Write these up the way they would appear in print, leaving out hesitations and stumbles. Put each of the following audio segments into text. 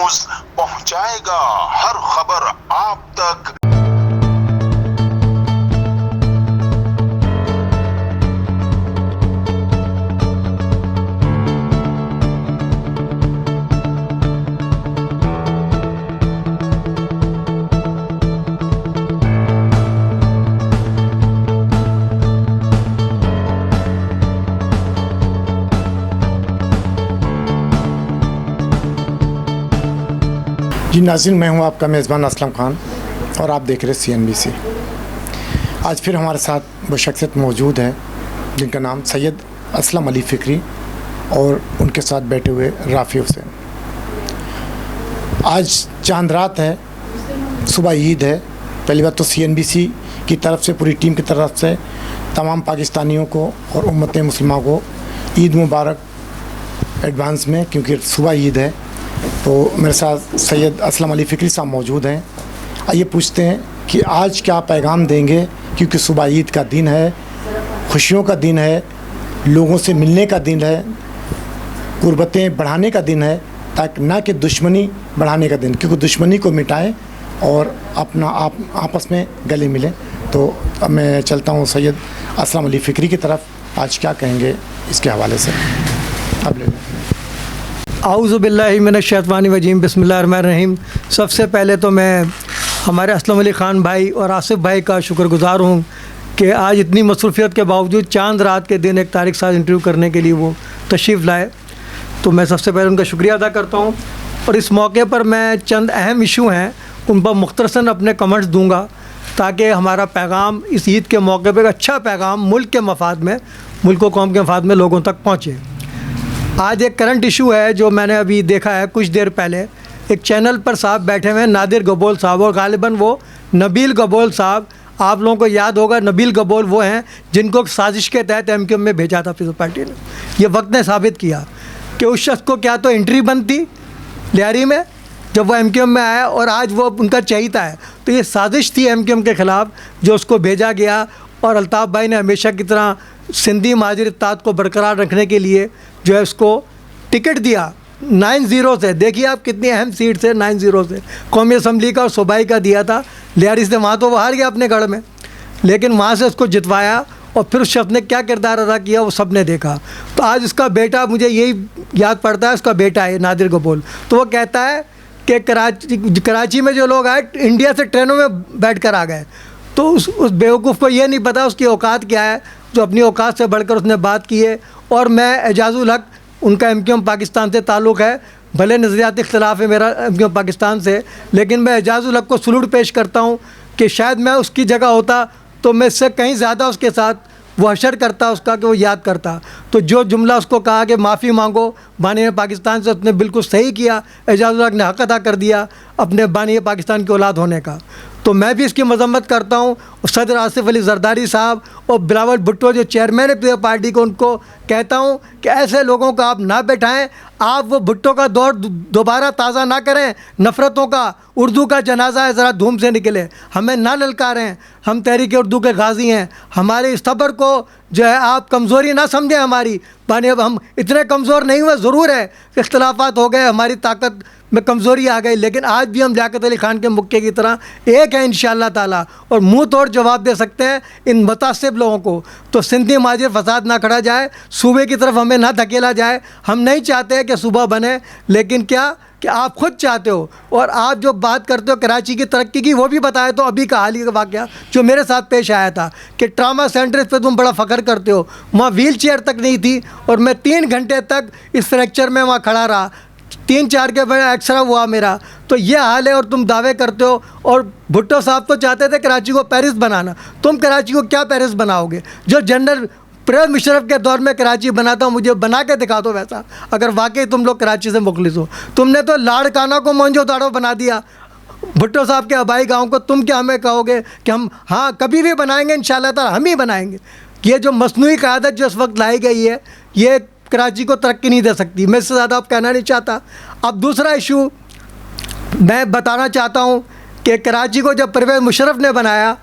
News पहुंचाएगा हर खबर आप तक। जी नाज़रीन, मैं हूं आपका मेज़बान असलम खान और आप देख रहे CNBC। आज फिर हमारे साथ वो शख्सियत मौजूद है जिनका नाम सैयद असलम अली फ़िक्री और उनके साथ बैठे हुए राफ़ी हुसैन। आज चांद रात है, सुबह ईद है। पहली बात तो CNBC की तरफ से, पूरी टीम की तरफ से तमाम पाकिस्तानियों को और उम्मत मुस्लिमा को ईद मुबारक एडवांस में, क्योंकि सुबह ईद है। तो मेरे साथ सैयद असलम अली फ़िक्री साहब मौजूद हैं। आइए पूछते हैं कि आज क्या पैगाम देंगे, क्योंकि सुबह ईद का दिन है, खुशियों का दिन है, लोगों से मिलने का दिन है, गुर्बतें बढ़ाने का दिन है, ताकि ना कि दुश्मनी बढ़ाने का दिन, क्योंकि दुश्मनी को मिटाएं और अपना आपस में गले मिलें। तो अब मैं चलता हूँ सैयद असलम अली फ़िक्री की तरफ। आज क्या कहेंगे इसके हवाले से, अब ले लें। आऊज़ु बिल्लाहि मिनश्शैतानिर्रजीम, बिस्मिल्लाहिर्रहमानिर्रहीम। सबसे पहले तो मैं हमारे असलम अली ख़ान भाई और आसिफ़ भाई का शुक्रगुज़ार हूँ कि आज इतनी मसरूफ़ियत के बावजूद चांद रात के दिन एक तारिक साथ इंटरव्यू करने के लिए वो तशरीफ़ लाए। तो मैं सबसे पहले उनका शुक्रिया अदा करता हूँ। और इस मौके पर मैं चंद अहम इशू हैं उन पर मुख्तसरन अपने कमेंट्स दूँगा, ताकि हमारा पैगाम इस ईद के मौके पर एक अच्छा पैगाम मुल्क के मफाद में, मुल्क व कौम के मफाद में लोगों तक पहुँचे। आज एक करंट इशू है जो मैंने अभी देखा है कुछ देर पहले, एक चैनल पर साहब बैठे हुए हैं, नादिर गबोल साहब, और गालिबन वो नबील गबोल साहब, आप लोगों को याद होगा नबील गबोल वो हैं जिनको साजिश के तहत MQM में भेजा था पीपल्स पार्टी ने। ये वक्त ने साबित किया कि उस शख्स को क्या तो एंट्री बंद थी लियारी में जब वो MQM में आया, और आज वो उनका चहीता है। तो ये साजिश थी MQM के ख़िलाफ़ जो उसको भेजा गया। और अल्ताफ़ भाई ने हमेशा की तरह सिंधी महाजिर इत्तेहाद को बरकरार रखने के लिए जो है उसको टिकट दिया 9-0 से। देखिए आप कितनी अहम सीट से 9-0 से कौमी असम्बली का और सूबाई का दिया था लियारी से। वहाँ तो वो हार गया अपने गढ़ में, लेकिन वहाँ से उसको जितवाया और फिर उस शख्स ने क्या किरदार अदा किया वो सब ने देखा। तो आज उसका बेटा, मुझे यही याद पड़ता है, उसका बेटा है नादिर गबोल, तो वो कहता है कि कराची में जो लोग आए इंडिया से ट्रेनों में बैठ कर आ गए। तो उस बेवकूफ़ को ये नहीं पता उसकी औकात क्या है, जो अपनी औकात से बढ़कर उसने बात की है। और मैं एजाज़ुल हक, उनका MQM पाकिस्तान से ताल्लुक़ है, भले नज़रियाती इख्तिलाफ़ है मेरा MQM पाकिस्तान से, लेकिन मैं एजाज़ुल हक को सलूट पेश करता हूँ कि शायद मैं उसकी जगह होता तो मैं इससे कहीं ज़्यादा उसके साथ वो हशर करता, उसका कि वो याद करता। तो जो जुमला उसको कहा कि माफ़ी मांगो बानी पाकिस्तान से, उसने बिल्कुल सही किया। एजाज़ुल हक ने हक़ अदा कर दिया अपने बानी पाकिस्तान की औलाद होने का। तो मैं भी इसकी मजम्मत करता हूँ। सदर आसिफ अली जरदारी साहब और बिलावल भुट्टो जो चेयरमैन है पार्टी को, उनको कहता हूँ कि ऐसे लोगों को आप ना बैठाएं। आप वो भुट्टो का दौर दोबारा ताज़ा ना करें, नफ़रतों का, उर्दू का जनाजा है, ज़रा धूम से निकले, हमें ना ललकारें। हम तहरीक उर्दू के गाजी हैं, हमारे इस सब्र को जो है आप कमज़ोरी ना समझें हमारी। माने अब हम इतने कमज़ोर नहीं हुए, ज़रूर है इख्तलाफात हो गए, हमारी ताकत में कमज़ोरी आ गई, लेकिन आज भी हम लियाकत अली ख़ान के मुक्के की तरह एक है इंशाअल्लाह ताला, और मुंह तोड़ जवाब दे सकते हैं इन मुतासिब लोगों को। तो सिंधी माजिर फसाद ना खड़ा जाए, सूबे की तरफ हमें ना धकेला जाए। हम नहीं चाहते हैं कि सूबा बने, लेकिन क्या कि आप खुद चाहते हो। और आप जो बात करते हो कराची की तरक्की की, वो भी बताए तो अभी का हाल ही का वाक़या जो मेरे साथ पेश आया था कि ट्रामा सेंटर पे तुम बड़ा फ़ख्र करते हो, वहाँ व्हील चेयर तक नहीं थी और मैं 3 घंटे तक इस फ्रैक्चर में वहाँ खड़ा रहा, 3-4 के बड़ा एक्सरा हुआ मेरा। तो ये हाल है और तुम दावे करते हो। और भुट्टो साहब तो चाहते थे कराची को पेरिस बनाना, तुम कराची को क्या पेरिस बनाओगे? जो जनरल परवेज़ मुशर्रफ के दौर में कराची बनाता हूँ, मुझे बना के दिखा दो वैसा, अगर वाकई तुम लोग कराची से मुखलिस हो। तुमने तो लाड़काना को मोहनजोदड़ो बना दिया भुट्टो साहब के आबाई गाँव को। तुम क्या हमें कहोगे कि हम हाँ कभी भी बनाएंगे, इंशाअल्लाह ताला हम ही बनाएंगे। ये जो मसनूई क़यादत जो इस वक्त लाई गई है, ये कराची को तरक्की नहीं दे सकती। मैं इससे ज़्यादा अब कहना नहीं चाहता। अब दूसरा इशू मैं बताना चाहता हूँ कि कराची को जब परवेज़ मुशर्रफ ने बनाया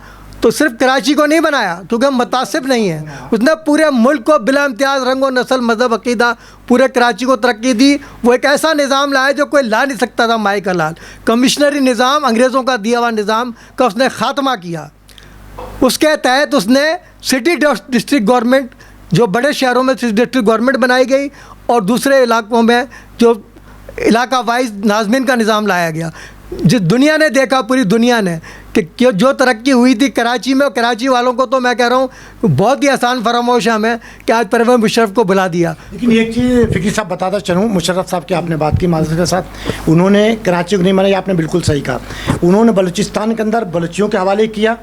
तो सिर्फ कराची को नहीं बनाया क्योंकि हम मुतासिब नहीं हैं, उसने पूरे मुल्क को बिला इम्तियाज़ रंग और नस्ल मज़हब अक़ीदा पूरे कराची को तरक्की दी। वो एक ऐसा निज़ाम लाया जो कोई ला नहीं सकता था माई का लाल। कमिश्नरी निज़ाम, अंग्रेज़ों का दिया हुआ निज़ाम का उसने ख़ात्मा किया। उसके तहत उसने सिटी डिस्ट्रिक्ट गवर्नमेंट, जो बड़े शहरों में सिटी डिस्ट्रिक्ट गवर्नमेंट बनाई गई और दूसरे इलाकों में जो इलाका वाइज नाज़मीन का निज़ाम लाया गया। जिस दुनिया ने देखा, पूरी दुनिया ने, कि जो तरक्की हुई थी कराची में, और कराची वालों को तो मैं कह रहा हूँ बहुत ही आसान फरामोश है हमें कि आज परवेज़ मुशर्रफ को बुला दिया। लेकिन एक चीज़ फ़िक्री साहब बताता चलूँ, मुशर्रफ साहब की आपने बात की माजरत के साथ, उन्होंने कराची को नहीं बनाया, आपने बिल्कुल सही कहा। उन्होंने बलूचिस्तान के अंदर बलूचियों के हवाले किया,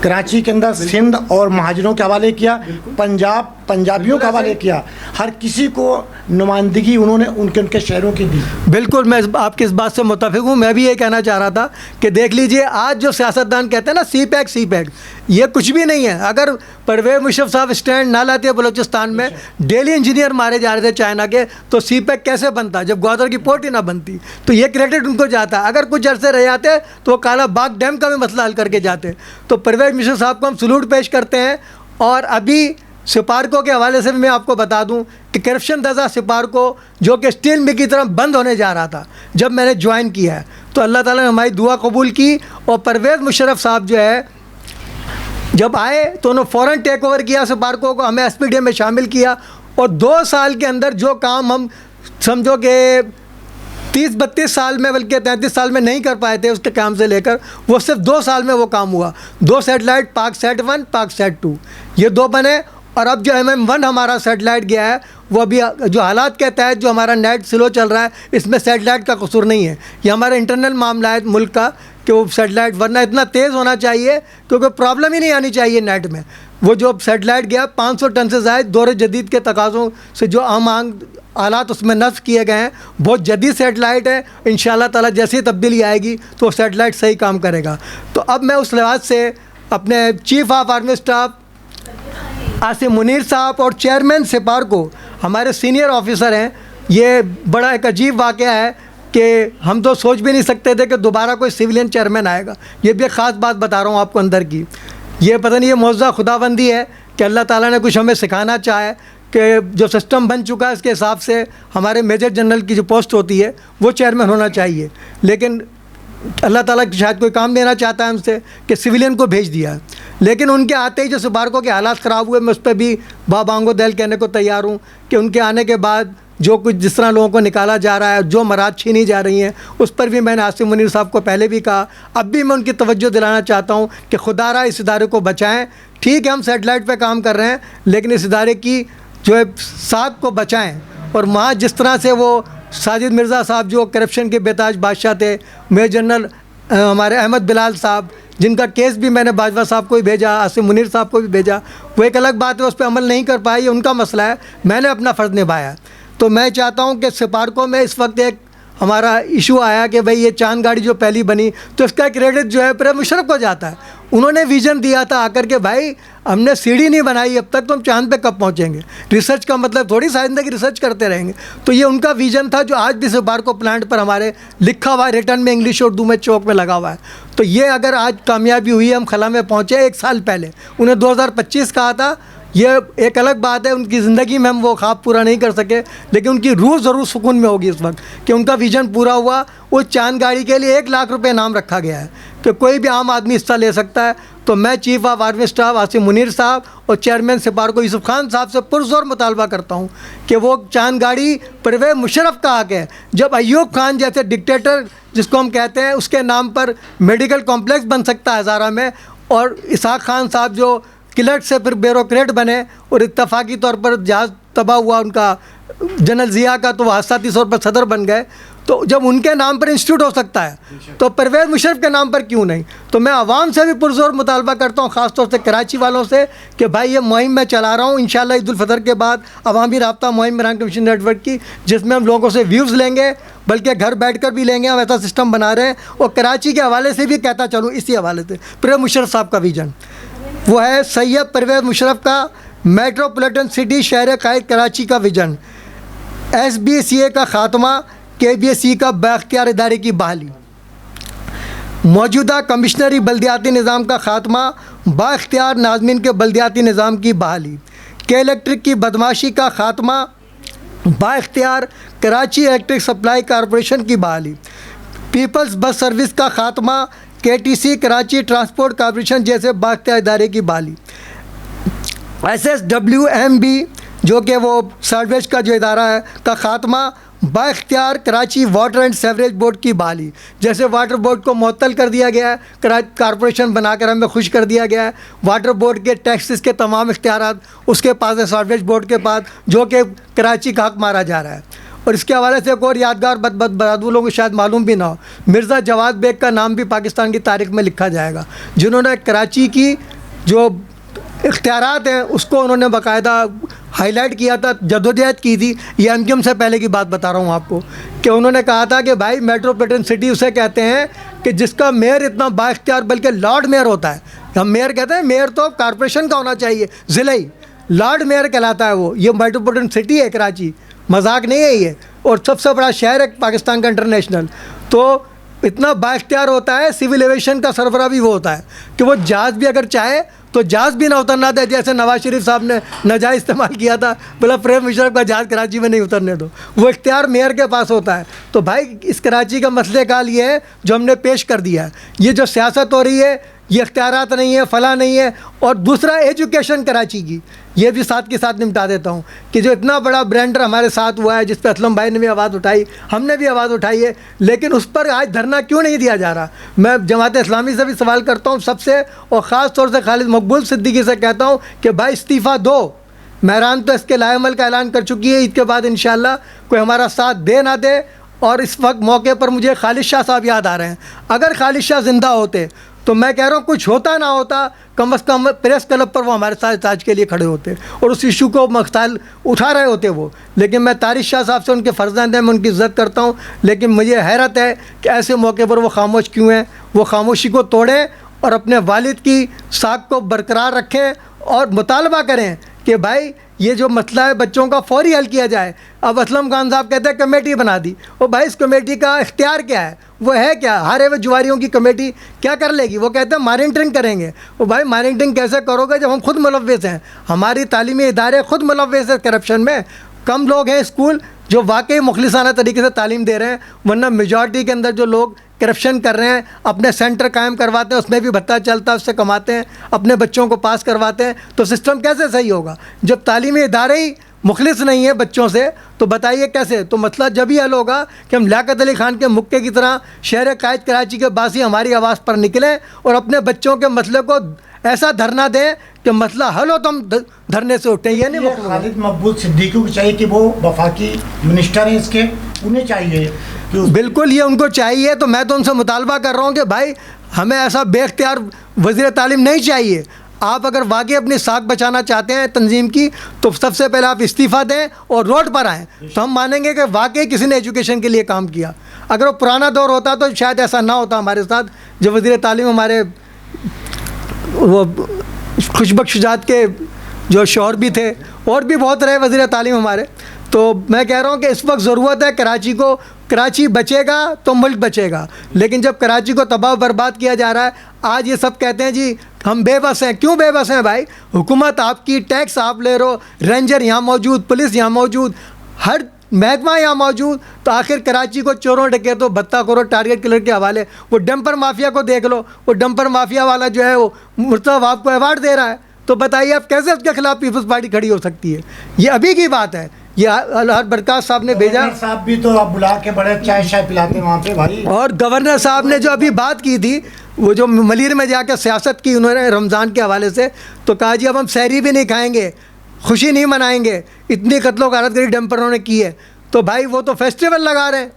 कराची के अंदर सिंध और महाजरों के हवाले किया, पंजाब पंजाबियों के हवाले किया, हर किसी को नुमाइंदगी उन्होंने उनके उनके शहरों की दी। बिल्कुल, मैं आपकी इस बात से मुत्तफ़िक हूँ। मैं भी ये कहना चाह रहा था कि देख लीजिए आज जो सियासतदान कहते हैं ना सी पैक, ये कुछ भी नहीं है। अगर परवेज़ मुशर्रफ साहब स्टैंड ना लाते बलूचिस्तान में, डेली इंजीनियर मारे जा रहे थे चाइना के, तो सी पैक कैसे बनता जब ग्वादर की पोर्ट ही ना बनती। तो ये क्रेडिट उनको जाता। अगर कुछ अरसे रह जाते तो वो काला बाग डैम का भी मसला हल करके जाते। तो परवेज़ मुशर्रफ साहब को हम सलूट पेश करते हैं। और अभी सिपारको के हवाले से भी मैं आपको बता दूं कि करप्शन दज़ा सिपारको, जो कि स्टील मिल की तरह बंद होने जा रहा था जब मैंने ज्वाइन किया है, तो अल्लाह ताला ने हमारी दुआ कबूल की। और परवेज़ मुशर्रफ साहब जो है जब आए तो उन्होंने फ़ौरन टेक ओवर किया सिपारको को, हमें SPDM में शामिल किया। और 2 साल के अंदर जो काम हम समझो कि 30-32 साल में, बल्कि 33 साल में नहीं कर पाए थे उसके काम से लेकर, वो सिर्फ 2 साल में वो काम हुआ। 2 सैटेलाइट, पाकसैट 1, पाकसैट 2, ये 2 बने। और अब जो MM1 हमारा सैटेलाइट गया है, वो अभी जो हालात के तहत जो हमारा नेट स्लो चल रहा है, इसमें सैटेलाइट का कसूर नहीं है, ये हमारा इंटरनल मामला है मुल्क का कि वो सैटेलाइट वरना इतना तेज़ होना चाहिए क्योंकि प्रॉब्लम ही नहीं आनी चाहिए नेट में। वो जो सैटेलाइट गया 500 टन से ज़ायद दौर जदीद के तकाज़ों से जो आम आलात उसमें नस्ब किए गए हैं, बहुत जदीद सैटेलाइट है। इंशाअल्लाह ताला जैसी तब्दीली आएगी तो सैटेलाइट सही काम करेगा। तो अब मैं उस लिहाज से अपने chief of army staff Asim Munir साहब और चेयरमैन सिपारको हमारे सीनियर ऑफिसर हैं, ये बड़ा एक अजीब वाक़या है कि हम तो सोच भी नहीं सकते थे कि दोबारा कोई सिविलियन चेयरमैन आएगा। ये भी एक ख़ास बात बता रहा हूँ आपको अंदर की। ये पता नहीं ये मौजूदा खुदाबंदी है कि अल्लाह ताला ने कुछ हमें सिखाना चाहे कि जो सिस्टम बन चुका है इसके हिसाब से हमारे मेजर जनरल की जो पोस्ट होती है वो चेयरमैन होना चाहिए। लेकिन अल्लाह ताला शायद कोई काम देना चाहता है हमसे कि सिविलियन को भेज दिया है। लेकिन उनके आते ही जो सिपारकों के हालात ख़राब हुए, मैं उस पर भी बाबांगो दिल कहने को तैयार हूँ कि उनके आने के बाद जो कुछ जिस तरह लोगों को निकाला जा रहा है, जो मराद छीनी जा रही हैं, उस पर भी मैंने आसिम मुनीर साहब को पहले भी कहा, अब भी मैं उनकी तवज्जो दिलाना चाहता हूँ कि खुदारा इस इदारे को बचाएँ। ठीक है हम सैटेलाइट पर काम कर रहे हैं, लेकिन इस इदारे की जो है साख को बचाएँ। और वहाँ जिस तरह से वो साजिद मिर्ज़ा साहब जो करप्शन के बेताज बादशाह थे, मेजर जनरल हमारे अहमद बिलाल साहब, जिनका केस भी मैंने बाजवा साहब को भी भेजा, आसिम मुनीर साहब को भी भेजा, वो एक अलग बात है, उस पर अमल नहीं कर पाए, ये उनका मसला है। मैंने अपना फ़र्ज़ निभाया। तो मैं चाहता हूँ कि सिपारकों में इस वक्त एक हमारा इशू आया कि भाई ये चांद गाड़ी जो पहली बनी, तो इसका क्रेडिट जो है परवेज़ मुशर्रफ को जाता है। उन्होंने विज़न दिया था आकर के, भाई हमने सीढ़ी नहीं बनाई अब तक, तो हम चांद पे कब पहुँचेंगे। रिसर्च का मतलब थोड़ी साइंस की रिसर्च करते रहेंगे। तो ये उनका विज़न था जो आज भी सिपारको प्लांट पर हमारे लिखा हुआ है, रिटर्न में इंग्लिश और उर्दू में चौक में लगा हुआ है। तो ये अगर आज कामयाबी हुई, हम खला में पहुँचे 1 साल पहले, उन्हें 2025 कहा था। ये एक अलग बात है, उनकी ज़िंदगी में हम वो ख्वाब पूरा नहीं कर सके, लेकिन उनकी रूह ज़रूर सुकून में होगी इस वक्त कि उनका विज़न पूरा हुआ। उस चांद गाड़ी के लिए 1 लाख रुपए इनाम रखा गया है कि कोई भी आम आदमी हिस्सा ले सकता है। तो मैं chief of army staff Asim Munir साहब और चेयरमैन सिपारको यूसुफ खान साहब से पुरज़ोर मुतालबा करता हूँ कि वो चांद गाड़ी परवेज़ मुशर्रफ का हक़ है। जब अय्यूब खान जैसे डिक्टेटर जिसको हम कहते हैं, उसके नाम पर मेडिकल कॉम्प्लेक्स बन सकता है हज़ारा में, और इसहाक़ खान साहब जो क्लर्क से फिर ब्यूरोक्रेट बने और इत्तफाकी तौर पर जहाज़ तबाह हुआ उनका जनरल ज़िया का, तो वो हादसाती तौर पर सदर बन गए। तो जब उनके नाम पर इंस्टीट्यूट हो सकता है तो परवेज़ मुशर्रफ के नाम पर क्यों नहीं। तो मैं आवाम से भी पुरज़ोर मुतालबा करता हूँ, ख़ास तौर से कराची वालों से, कि भाई ये मुहिम मैं चला रहा हूँ इंशाअल्लाह ईद उल फितर के बाद अवामी राब्ता मुहिम इमरान कमीशन नेटवर्क की, जिसमें हम लोगों से व्यूज़ लेंगे, बल्कि घर बैठ कर भी लेंगे। हम ऐसा सिस्टम बना रहे हैं। और कराची के हवाले से भी कहता चलूँ, इसी हवाले से परवेज़ मुशर्रफ साहब का विज़न वो है सैयद परवेज़ मुशर्रफ का मेट्रोपॉलिटन सिटी शहर कायद कराची का विज़न, SBCA का ख़ात्मा, KBSE का बाख्तियार इदारे की बहाली, मौजूदा कमिश्नरी बल्दियाती निज़ाम का ख़ात्मा बाख्तियार नाज़मीन के बल्दियाती निज़ाम की बहाली, के इलेक्ट्रिक की बदमाशी का ख़ात्मा, बाख्तियार कराची इलेक्ट्रिक सप्लाई कॉरपोरेशन की बहाली, पीपल्स बस सर्विस का ख़ात्मा, KTC कराची ट्रांसपोर्ट कॉरपोरेशन जैसे बाख्तियार इदारे की बहाली, SSWMB जो कि वो सर्विस का जो इदारा है का ख़ात्मा, बाख्तियार Karachi water and sewerage board की बहाली, जैसे वाटर बोर्ड को मुअत्तल कर दिया गया है, कॉरपोरेशन बनाकर हमें खुश कर दिया गया है, वाटर बोर्ड के टैक्सेस के तमाम इख्तियारात उसके पास है, सेवरेज बोर्ड के पास, जो कि कराची का हक मारा जा रहा है। और इसके हवाले से एक और यादगार बदबू लोगों को शायद मालूम भी ना हो, मिर्ज़ा जवाद बेग का नाम भी पाकिस्तान की तारीख़ में लिखा जाएगा, जिन्होंने कराची की जो इख्तियारात हैं उसको उन्होंने बाकायदा हाईलाइट किया था, जद्दोजहद की थी। ये MQM से पहले की बात बता रहा हूँ आपको, कि उन्होंने कहा था कि भाई मेट्रोपॉलिटन सिटी उसे कहते हैं कि जिसका मेयर इतना बाइख्तियार, बल्कि लॉर्ड मेयर होता है। हम मेयर कहते हैं, मेयर तो कॉरपोरेशन का होना चाहिए, ज़िला ही लॉर्ड मेयर कहलाता है वो। ये मेट्रोपॉलिटन सिटी है कराची, मजाक नहीं है ये, और सबसे बड़ा शहर है पाकिस्तान का इंटरनेशनल। तो इतना बाइख्तियार होता है, सिविल एविएशन का सरबराह भी वो होता है कि वो जहाज़ भी अगर चाहे तो जहाज़ भी ना उतरना दे, जैसे नवाज शरीफ साहब ने नाजायज़ इस्तेमाल किया था, बोला प्रेम मुशर्रफ का जहाज़ कराची में नहीं उतरने दो, वो इख्तियार मेयर के पास होता है। तो भाई इस कराची का मसले का हाल ये है जो हमने पेश कर दिया है। ये जो सियासत हो रही है, ये इख्तियारात नहीं है, फला नहीं है। और दूसरा एजुकेशन कराची की, ये भी साथ के साथ निपटा देता हूँ कि जो इतना बड़ा ब्रांडर हमारे साथ हुआ है, जिस पर असलम भाई ने भी आवाज़ उठाई, हमने भी आवाज़ उठाई है, लेकिन उस पर आज धरना क्यों नहीं दिया जा रहा। मैं जमात इस्लामी से भी सवाल करता हूँ सबसे, और ख़ास तौर से खालिद मकबूल सिद्दीकी से कहता हूँ कि भाई इस्तीफ़ा दो। महरान तो इसके लाएमल का ऐलान कर चुकी है, इसके बाद इंशाअल्लाह कोई हमारा साथ दे ना दे। और इस वक्त मौके पर मुझे खालिद शाह साहब याद आ रहे हैं। अगर खालिद शाह ज़िंदा होते तो मैं कह रहा हूँ कुछ होता ना होता, कम अज़ कम प्रेस क्लब पर वो हमारे साथ आज के लिए खड़े होते और उस इशू को मसाइल उठा रहे होते वो। लेकिन मैं तारिक शाह साहब से, उनके फ़र्ज़ंद हैं, मैं उनकी इज़्ज़त करता हूँ, लेकिन मुझे हैरत है कि ऐसे मौके पर वो खामोश क्यों हैं। वो खामोशी को तोड़ें और अपने वालिद की साख को बरकरार रखें और मुतालबा करें कि भाई ये जो मसला है बच्चों का फौरी हल किया जाए। अब असलम खान साहब कहते हैं कमेटी बना दी, और भाई इस कमेटी का इख्तियार क्या है, वो है क्या? हारे हुए जुआरियों की कमेटी क्या कर लेगी? वो कहते हैं मॉनिटरिंग करेंगे। वो भाई मॉनिटरिंग कैसे करोगे जब हम खुद मुलव्वस हैं? हमारी तालीमी इदारे खुद मुलव्वस है करप्शन में। कम लोग हैं स्कूल जो वाकई मुखलिसाना तरीके से तालीम दे रहे हैं, वरना मेजॉरिटी के अंदर जो लोग करप्शन कर रहे हैं, अपने सेंटर कायम करवाते हैं, उसमें भी भत्ता चलता है, उससे कमाते हैं, अपने बच्चों को पास करवाते हैं, तो सिस्टम कैसे सही होगा? जब तालीमी इदारे ही मुखलिस नहीं है बच्चों से, तो बताइए कैसे? तो मसला जब ही हल होगा कि हम लियाकत अली खान के मुक्के की तरह शहर कायद कराची के बासी हमारी आवाज़ पर निकलें और अपने बच्चों के मसले को ऐसा धरना दें कि मसला हल हो तो हम धरने से उठें। ये नहीं खालिद मकबूल सिद्दीकी को चाहिए कि वो वफाकी मिनिस्टर हैं इसके, उन्हें चाहिए कि बिल्कुल ये उनको चाहिए। तो मैं तो उनसे मुतालबा कर रहा हूँ कि भाई हमें ऐसा बेख्तियार वज़ीर तालीम नहीं चाहिए। आप अगर वाकई अपनी साख बचाना चाहते हैं तंजीम की, तो सबसे पहले आप इस्तीफ़ा दें और रोड पर आएँ, तो हम मानेंगे कि वाकई किसी ने एजुकेशन के लिए काम किया। अगर वो पुराना दौर होता तो शायद ऐसा ना होता हमारे साथ। जो वज़ीर तालीम हमारे वो खुशबख्श जात के जो शौहर भी थे, और भी बहुत रहे वज़ीर तालीम हमारे। तो मैं कह रहा हूँ कि इस वक्त ज़रूरत है कराची को। कराची बचेगा तो मुल्क बचेगा, लेकिन जब कराची को तबाह बर्बाद किया जा रहा है, आज ये सब कहते हैं जी हम बेबस हैं। क्यों बेबस हैं भाई? हुकूमत आपकी, टैक्स आप ले रहे हो, रेंजर यहाँ मौजूद, पुलिस यहाँ मौजूद, हर महकमा यहाँ मौजूद, तो आखिर कराची को चोरों डकैतों भत्ता करो टारगेट किलर के हवाले। वो डंपर माफिया को देख लो, वो डंपर माफिया वाला जो है वो मुर्तज़ा वहाब को अवार्ड दे रहा है, तो बताइए आप कैसे उसके खिलाफ पीपल्स पार्टी खड़ी हो सकती है? ये अभी की बात है। ये हर बरकात साहब ने भेजा, साहब भी तो आप बुला के बड़े चाय शाय पिलाते वहाँ पे भाई। और गवर्नर साहब ने जो अभी बात की थी, वो जो मलीर में जाकर सियासत की उन्होंने रमज़ान के हवाले से, तो कहा जी अब हम सहरी भी नहीं खाएंगे, खुशी नहीं मनाएंगे, इतनी कत्लो गारतगरी डंपरों ने की है। तो भाई वो तो फेस्टिवल लगा रहे हैं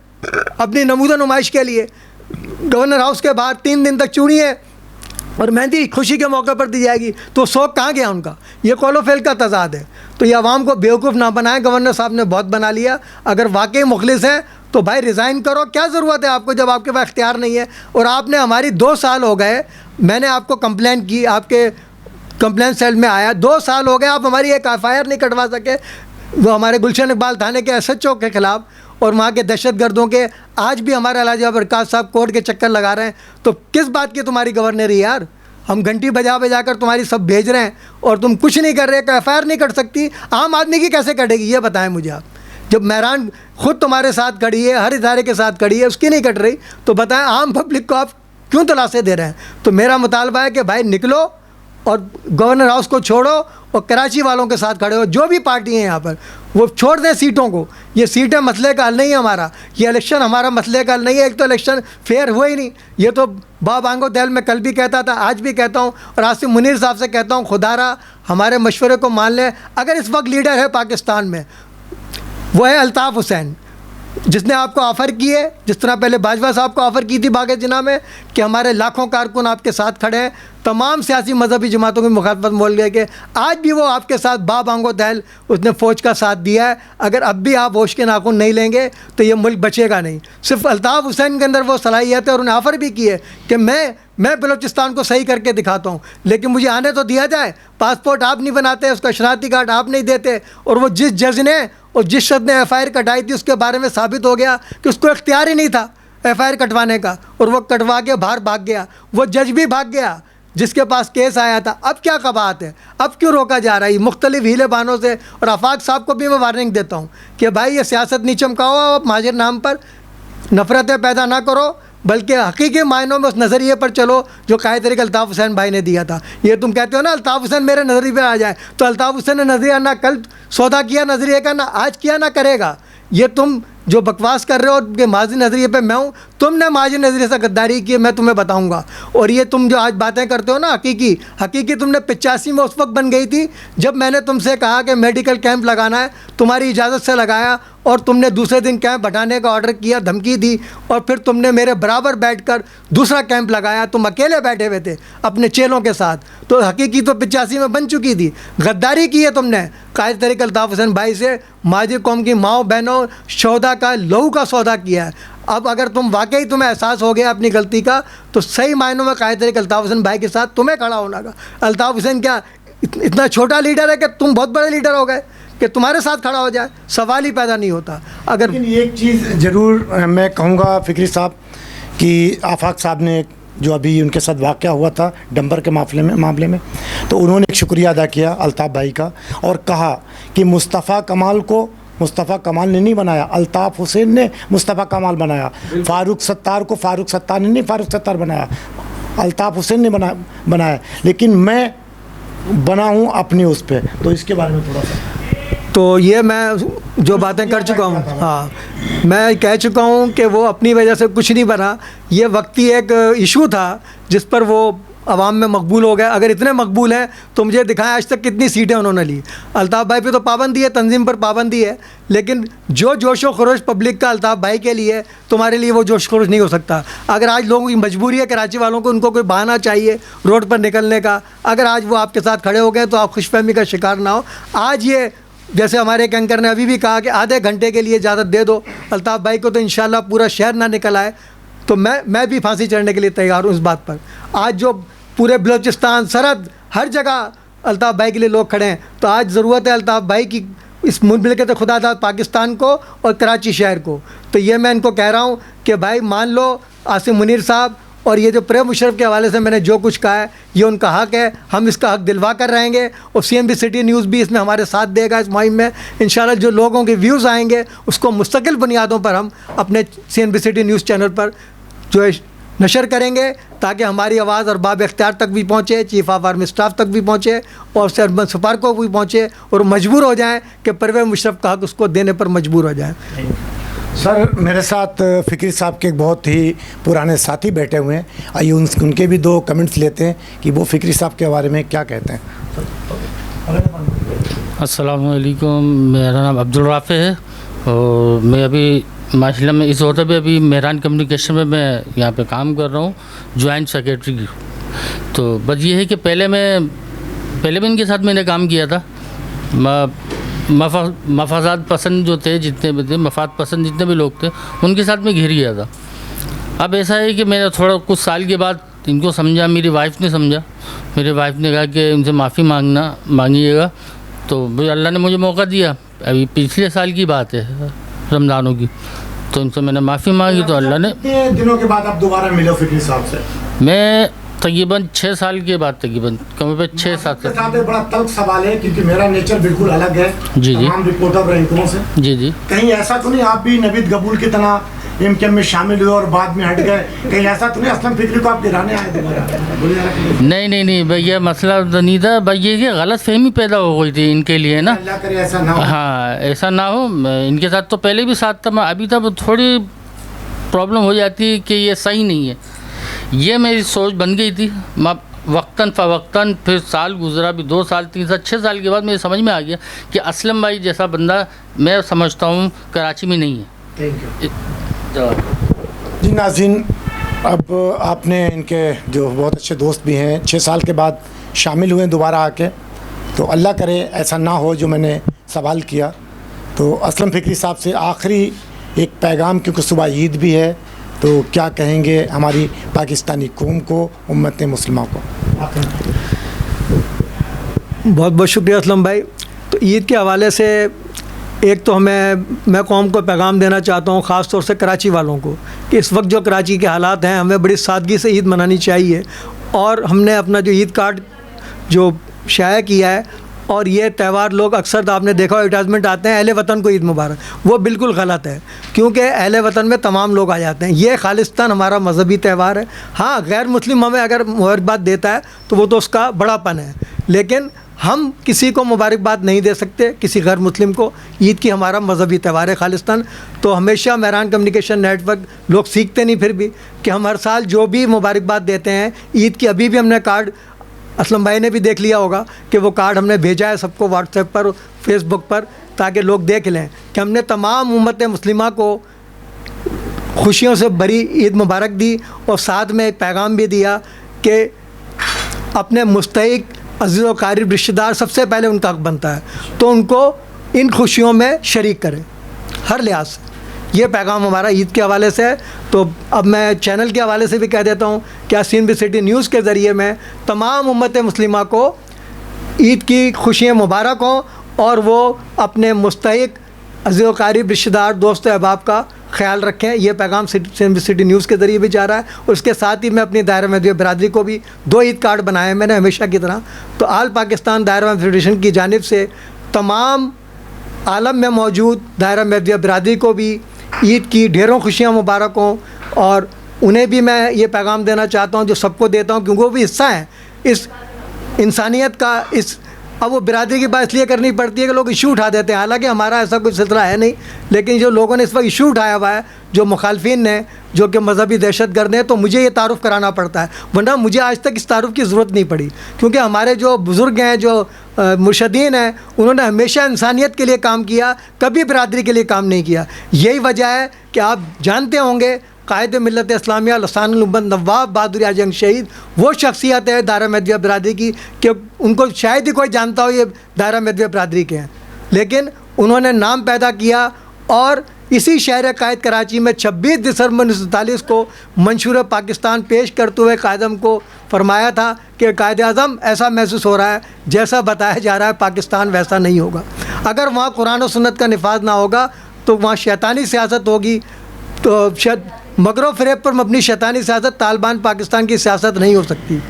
अपनी नमूदा नुमाइश के लिए। गवर्नर हाउस के बाहर 3 दिन तक चूड़ी है और मेहंदी खुशी के मौके पर दी जाएगी, तो शौक़ कहाँ गया उनका? ये कौलो फेल का तजाद है। तो ये आवाम को बेवकूफ़ ना बनाएं, गवर्नर साहब ने बहुत बना लिया। अगर वाकई मुखलिस हैं तो भाई रिज़ाइन करो, क्या ज़रूरत है आपको जब आपके पास इख्तियार नहीं है? और आपने हमारी 2 साल हो गए, मैंने आपको कंप्लेंट की, आपके कंप्लेंट सेल में आया, 2 साल हो गए, आप हमारी एक FIR नहीं कटवा सके। वो हमारे गुलशन इकबाल थाने के SHO के ख़िलाफ़ और वहाँ के दहशतगर्दों के। आज भी हमारे अलाजा बरकात साहब कोर्ट के चक्कर लगा रहे हैं। तो किस बात की तुम्हारी गवर्नरी यार? हम घंटी बजा बजा कर तुम्हारी सब भेज रहे हैं और तुम कुछ नहीं कर रहे, FIR नहीं कट सकती, आम आदमी की कैसे कटेगी ये बताएं मुझे आप। जब मेहरान खुद तुम्हारे साथ खड़ी है, हर इदारे के साथ खड़ी है, उसकी नहीं कट रही, तो बताएं आम पब्लिक को आप क्यों तलाशें दे रहे हैं। तो मेरा मुतालबा है कि भाई निकलो और गवर्नर हाउस को छोड़ो और कराची वालों के साथ खड़े हो। जो भी पार्टी हैं यहाँ पर वो छोड़ दें सीटों को। ये सीटें मसले का हल नहीं है हमारा, ये इलेक्शन हमारा मसले का हल नहीं है। एक तो इलेक्शन फेयर हुआ ही नहीं, ये तो बांगो दैल में कल भी कहता था, आज भी कहता हूँ और आसिफ मुनीर साहब से कहता हूँ, खुदारा हमारे मशवरे को मान लें। अगर इस वक्त लीडर है पाकिस्तान में वो है अल्ताफ़ हुसैन, जिसने आपको ऑफ़र की है, जिस तरह पहले बाजवा साहब को ऑफ़र की थी बाग़ जिना में कि हमारे लाखों कारकुन आपके साथ खड़े हैं। तमाम सियासी मजहबी जमातों की मुखालफत बोल गए कि आज भी वो आपके साथ बांगो दहल उसने फ़ौज का साथ दिया है। अगर अब भी आप होश के नाखून नहीं लेंगे तो ये मुल्क बचेगा नहीं। सिर्फ अल्ताफ़ हुसैन के अंदर वो सलाहियत है और उन्हें ऑफ़र भी की है कि मैं बलूचिस्तान को सही करके दिखाता हूँ, लेकिन मुझे आने तो दिया जाए। पासपोर्ट आप नहीं बनाते, उसका शनाख्ती कार्ड आप नहीं देते, और वो जिस जज ने और जिस शख्स ने FIR कटाई थी उसके बारे में साबित हो गया कि उसको इख्तियार ही नहीं था FIR कटवाने का, और वो कटवा के बाहर भाग गया। वो जज भी भाग गया जिसके पास केस आया था। अब क्या कबात है, अब क्यों रोका जा रहा है मुख्तलिफ हीले बानों से। और आफाक साहब को भी मैं वार्निंग देता हूँ कि भाई ये सियासत नहीं चमकाओ, आप महाजिर नाम पर नफ़रतें पैदा ना करो, बल्कि हकीकी मायनों में उस नज़रिए पर चलो जो कायद तरीक़े अल्ताफ़ हुसैन भाई ने दिया था। ये तुम कहते हो ना अल्ताफ़ हुसैन मेरे नज़रिए पर आ जाए, तो अल्ताफ़ हुसैन ने नज़रिया ना कल सौदा किया नज़रिए का, ना आज किया, ना करेगा। ये तुम जो बकवास कर रहे हो कि माजी नज़रिए पे मैं हूँ, तुमने माजी नज़रिए से गद्दारी की, मैं तुम्हें बताऊँगा। और ये तुम जो आज बातें करते हो ना हकीकी तुमने 85 में उस वक्त बन गई थी जब मैंने तुमसे कहा कि मेडिकल कैंप लगाना है, तुम्हारी इजाज़त से लगाया, और तुमने दूसरे दिन कैंप हटाने का ऑर्डर किया, धमकी दी, और फिर तुमने मेरे बराबर बैठकर दूसरा कैंप लगाया। तुम अकेले बैठे हुए थे अपने चेलों के साथ। तो हकीकी तो 85 में बन चुकी थी। गद्दारी की है तुमने कायद तरीक़े अल्ताफ़ हुसैन भाई से, माजी कौम की माओ बहनों शोहदा का लहू का सौदा किया है। अब अगर तुम वाकई तुम्हें एहसास हो गया अपनी गलती का, तो सही मायनों में कायद तरीक़े अल्ताफ़ हुसैन भाई के साथ तुम्हें खड़ा होना का। अल्ताफ़ हुसैन क्या इतना छोटा लीडर है कि तुम बहुत बड़े लीडर हो गए कि तुम्हारे साथ खड़ा हो जाए? सवाल ही पैदा नहीं होता। अगर लेकिन एक चीज़ ज़रूर मैं कहूँगा फ़िक्री साहब कि आफाक साहब ने जो अभी उनके साथ वाक़या हुआ था डंबर के मामले में, तो उन्होंने एक शुक्रिया अदा किया अल्ताफ़ भाई का और कहा कि मुस्तफ़ा कमाल ने नहीं बनाया, अल्ताफ़ हुसैन ने मुस्तफ़ा कमाल बनाया। फ़ारूक सत्तार को फ़ारूक सत्तार ने नहीं फ़ारूक सत्तार बनाया, अल्ताफ़ हुसैन ने बनाया। लेकिन मैं बना हूँ अपनी उस पर। तो इसके बारे में थोड़ा सा। तो ये मैं जो बातें कर चुका हूँ, हाँ मैं कह चुका हूँ कि वो अपनी वजह से कुछ नहीं बना। ये वक्ती एक इशू था जिस पर वो आवाम में मकबूल हो गए। अगर इतने मकबूल हैं तो मुझे दिखाएं आज तक कितनी सीटें उन्होंने ली। अल्ताफ़ भाई पे तो पाबंदी है, तंजीम पर पाबंदी है, लेकिन जो जोश व खरोश पब्लिक का अल्ताफ़ भाई के लिए, तुम्हारे लिए वो जोश खरोश नहीं हो सकता। अगर आज लोगों की मजबूरी है, कराची वालों को, उनको कोई बहाना चाहिए रोड पर निकलने का, अगर आज वो आपके साथ खड़े हो गए तो आप खुशफहमी का शिकार ना हो। आज ये जैसे हमारे एक एंकर ने अभी भी कहा कि आधे घंटे के लिए इजाज़त दे दो अल्ताफ़ भाई को, तो इंशाल्लाह पूरा शहर ना निकल आए, तो मैं भी फांसी चढ़ने के लिए तैयार हूँ इस बात पर। आज जो पूरे बलूचिस्तान सरहद हर जगह अल्ताफ़ भाई के लिए लोग खड़े हैं, तो आज ज़रूरत है अल्ताफ़ भाई की इस मुल्क खुदादाद पाकिस्तान को और कराची शहर को। तो ये मैं इनको कह रहा हूँ कि भाई मान लो आसिफ मुनीर साहब, और ये जो परवेज़ मुशर्रफ के हवाले से मैंने जो कुछ कहा है ये उनका हक़ है, हम इसका हक़ दिलवा कर रहेंगे। और CNB सिटी न्यूज़ भी इसमें हमारे साथ देगा इस मुहिम में। इंशाल्लाह जो लोगों के व्यूज़ आएंगे उसको मुस्तकिल बुनियादों पर हम अपने CNB सिटी न्यूज़ चैनल पर जो है नशर करेंगे, ताकि हमारी आवाज़ और बाब इख्तियार तक भी पहुँचे, चीफ़ ऑफ आर्मी स्टाफ तक भी पहुँचे, और सरबंद सफार को भी पहुँचे, और मजबूर हो जाएँ कि परवेज़ मुशर्रफ का हक़ उसको देने पर मजबूर हो जाएँ। सर मेरे साथ फ़िक्री साहब के एक बहुत ही पुराने साथी बैठे हुए हैं, आइए उनके भी 2 कमेंट्स लेते हैं कि वो फ़िक्री साहब के बारे में क्या कहते हैं। अस्सलाम वालेकुम, मेरा नाम अब्दुल राफ़े है और मैं अभी माशाल्लाह में इस वक्त पे अभी मेहरान कम्युनिकेशन में मैं यहाँ पे काम कर रहा हूँ जॉइंट सेक्रेटरी। तो बस ये है कि पहले भी इनके साथ मैंने काम किया था। मफादात पसंद जो थे, जितने भी थे मफाद पसंद जितने भी लोग थे, उनके साथ मैं घिर गया था। अब ऐसा है कि मैंने थोड़ा कुछ साल के बाद इनको समझा, मेरी वाइफ ने समझा। मेरी वाइफ ने कहा कि इनसे माफ़ी मांगिएगा, तो अल्लाह ने मुझे मौका दिया। अभी पिछले साल की बात है रमज़ानों की, तो इनसे मैंने माफ़ी मांगी तो अल्लाह ने। कितने दिनों के बाद आप दोबारा मिले फ़िक्री साहब से? मैं तकरीबन 6 साल के बाद, तकरीबन कम पे 6-7 के साथ एक बड़ा तल्ख सवाल है, क्योंकि मेरा नेचर बिल्कुल अलग है जी, जी। तमाम रिपोर्टर और एंकरों से। जी जी। कहीं ऐसा तो नहीं आप भी नवीद कबूल की तरह एमकेएम में शामिल हुए और बाद में हट गए? कहीं ऐसा तो नहीं असलम फिक्री को आप गिराने आए थे? बोलिए जरा। नहीं भाई, ये मसला तो नहीं था भाई, ये गलत फहमी पैदा हो गई थी इनके लिए ना। अल्लाह करे ऐसा ना हो। हाँ, ऐसा ना हो। इनके साथ तो पहले भी साथ था, मैं अभी तक थोड़ी प्रॉब्लम हो जाती है कि ये सही नहीं है। ये मेरी सोच बन गई थी, मैं वक्तन फ़वक्तन, फिर साल गुजरा, भी 2 साल 3 साल 6 साल के बाद मुझे समझ में आ गया कि असलम भाई जैसा बंदा मैं समझता हूँ कराची में नहीं है। थैंक यू जी। नाज़रीन, अब आपने इनके जो बहुत अच्छे दोस्त भी हैं 6 साल के बाद शामिल हुए दोबारा आके, तो अल्लाह करे ऐसा ना हो जो मैंने सवाल किया। तो असलम फ़िक्री साहब से आखिरी एक पैगाम, क्योंकि सुबह ईद भी है, तो क्या कहेंगे हमारी पाकिस्तानी कौम को, उम्मत मुस्लिमा को? बहुत बहुत शुक्रिया असलम भाई। तो ईद के हवाले से एक तो मैं कौम को पैगाम देना चाहता हूँ, ख़ास तौर से कराची वालों को, कि इस वक्त जो कराची के हालात हैं, हमें बड़ी सादगी से ईद मनानी चाहिए। और हमने अपना जो ईद कार्ड जो शाया किया है, और ये त्यौहार लोग अक्सर तो आपने देखा एडवर्टाइजमेंट आते हैं अहले वतन को ईद मुबारक, वो बिल्कुल गलत है, क्योंकि अहले वतन में तमाम लोग आ जाते हैं। ये खालिस्तान हमारा मजहबी त्यौहार है। हाँ, गैर मुस्लिम हमें अगर मुबारकबाद देता है तो वो तो उसका बड़ापन है, लेकिन हम किसी को मुबारकबाद नहीं दे सकते, किसी गैर मुस्लिम को। ईद की हमारा मजहबी त्यौहार है खालिस्तान। तो हमेशा मेहरान कम्युनिकेशन नेटवर्क, लोग सीखते नहीं फिर भी, कि हम हर साल जो भी मुबारकबाद देते हैं ईद की, अभी भी हमने कार्ड, असलम भाई ने भी देख लिया होगा कि वो कार्ड हमने भेजा है सबको व्हाट्सएप पर, फेसबुक पर, ताकि लोग देख लें कि हमने तमाम उम्मत मुस्लिमा को खुशियों से भरी ईद मुबारक दी, और साथ में एक पैगाम भी दिया कि अपने मुस्तहिक अज़ीज़ व क़रीब रिश्तेदार सबसे पहले उनका हक़ बनता है, तो उनको इन खुशियों में शरीक करें हर लिहाज से। ये पैगाम हमारा ईद के हवाले से है। तो अब मैं चैनल के हवाले से भी कह देता हूँ कि CNB सिटी न्यूज़ के ज़रिए मैं तमाम उम्मत मुस्लिमा को ईद की खुशियाँ मुबारक हों, और वो अपने मुस्तहिक अज़ीज़ व क़रीब रिश्तेदार, दोस्त अहबाब का ख्याल रखें। ये पैगाम CNB सिटी न्यूज़ के ज़रिए भी जा रहा है। और उसके साथ ही मैं अपनी दायरा महदूदिया बरादरी को भी 2 ईद कार्ड बनाए हैं मैंने, हमेशा की तरह। तो आल पाकिस्तान दायरा फेडरेशन की जानिब से तमाम आलम में मौजूद दायरा महदूदिया बरादरी को भी ईद की ढेरों खुशियाँ मुबारक हों। और उन्हें भी मैं ये पैगाम देना चाहता हूँ जो सबको देता हूँ, क्योंकि वो भी हिस्सा हैं इस इंसानियत का। इस अब वो बिरादरी की बात इसलिए करनी पड़ती है कि लोग इशू उठा देते हैं, हालांकि हमारा ऐसा कुछ सिलसिला है नहीं, लेकिन जो लोगों ने इस वक्त इशू उठाया हुआ है, जो मुखालफिन ने, जो कि मजहबी दहशतगर्द हैं, तो मुझे ये तारुफ़ कराना पड़ता है, वरना मुझे आज तक इस तारुफ़ की ज़रूरत नहीं पड़ी। क्योंकि हमारे जो बुज़ुर्ग हैं, जो मुर्शदीन हैं, उन्होंने हमेशा इंसानियत के लिए काम किया, कभी बिरादरी के लिए काम नहीं किया। यही वजह है कि आप जानते होंगे कायद मिल्लत इस्लामिया लसानुल उम्मत नवाब बहादुर आजम शहीद वो शख्सियत है दायरा महदूदिया बरादरी की कि उनको शायद ही कोई जानता हो ये दायरा महदूदिया बरादरी के हैं, लेकिन उन्होंने नाम पैदा किया। और इसी शहर कायद कराची में 26 दिसंबर 1947 को मंशूर पाकिस्तान पेश करते हुए कायदम को फरमाया था कि कायद आज़म ऐसा महसूस हो रहा है जैसा बताया जा रहा है पाकिस्तान वैसा नहीं होगा। अगर वहाँ कुरान और सुन्नत का निफाज ना होगा तो वहाँ शैतानी सियासत होगी। तो मगरो फ़रेब पर मबनी शैतानी सियासत, तालिबान पाकिस्तान की सियासत नहीं हो सकती।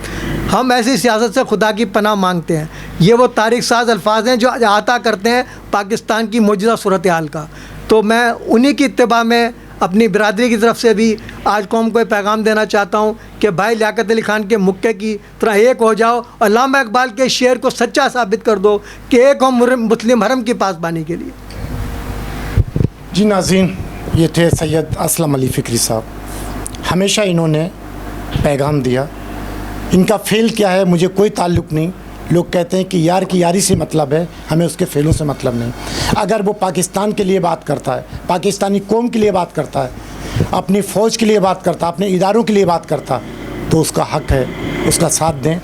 हम ऐसी सियासत से खुदा की पनाह मांगते हैं। ये वो तारीख साज अल्फाज हैं जो अहाता करते हैं पाकिस्तान की मौजूदा सूरत हाल का। तो मैं उन्हीं की इत्तिबा में अपनी बिरादरी की तरफ से भी आज कौम को पैगाम देना चाहता हूँ कि भाई लियाकत अली ख़ान के मुक्के की तरह एक हो जाओ, अल्लामा इकबाल के शेर को सच्चा साबित कर दो कि एक हो मुस्लिम हरम की पासबानी के लिए। जी नाज़रीन, ये थे सैयद असलम अली फ़िक्री साहब। हमेशा इन्होंने पैगाम दिया। इनका फ़ेल क्या है मुझे कोई ताल्लुक़ नहीं। लोग कहते हैं कि यार की यारी से मतलब है, हमें उसके फ़ेलों से मतलब नहीं। अगर वो पाकिस्तान के लिए बात करता है, पाकिस्तानी कौम के लिए बात करता है, अपनी फ़ौज के लिए बात करता है, अपने इदारों के लिए बात करता, तो उसका हक़ है, उसका साथ दें।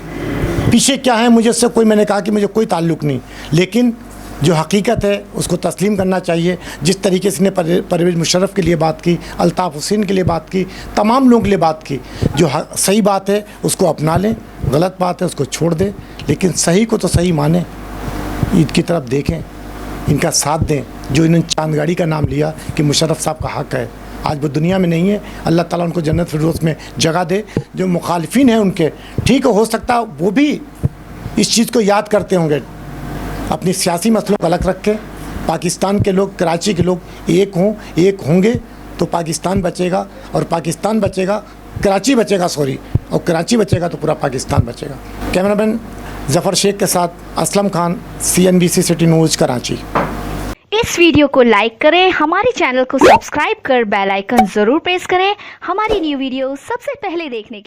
पीछे क्या है मुझे उससे कोई, मैंने कहा कि मुझे कोई ताल्लुक़ नहीं, लेकिन जो हकीकत है उसको तस्लीम करना चाहिए। जिस तरीके से ने परवेज़ मुशर्रफ के लिए बात की, अल्ताफ़ हुसैन के लिए बात की, तमाम लोगों के लिए बात की, जो सही बात है उसको अपना लें, गलत बात है उसको छोड़ दें, लेकिन सही को तो सही माने। ईद की तरफ देखें, इनका साथ दें। जो इन्होंने चांदगाड़ी का नाम लिया कि मुशर्रफ साहब का हक़ है, आज वो दुनिया में नहीं है। अल्लाह ताला उनको जन्नत फिरदौस में जगह दे। जो मुखालिफिन हैं उनके, ठीक हो सकता है वो भी इस चीज़ को याद करते होंगे, अपनी सियासी मसलों को अलग रख के पाकिस्तान के लोग, कराची के लोग एक होंगे तो पाकिस्तान बचेगा, और पाकिस्तान बचेगा, कराची बचेगा, सॉरी, और कराची बचेगा तो पूरा पाकिस्तान बचेगा। कैमरामैन जफ़र शेख के साथ Aslam Khan, CNBC city news, Karachi. इस वीडियो को लाइक करें, हमारे चैनल को सब्सक्राइब कर बेल आइकन जरूर प्रेस करें हमारी न्यू वीडियो सबसे पहले देखने के लिए।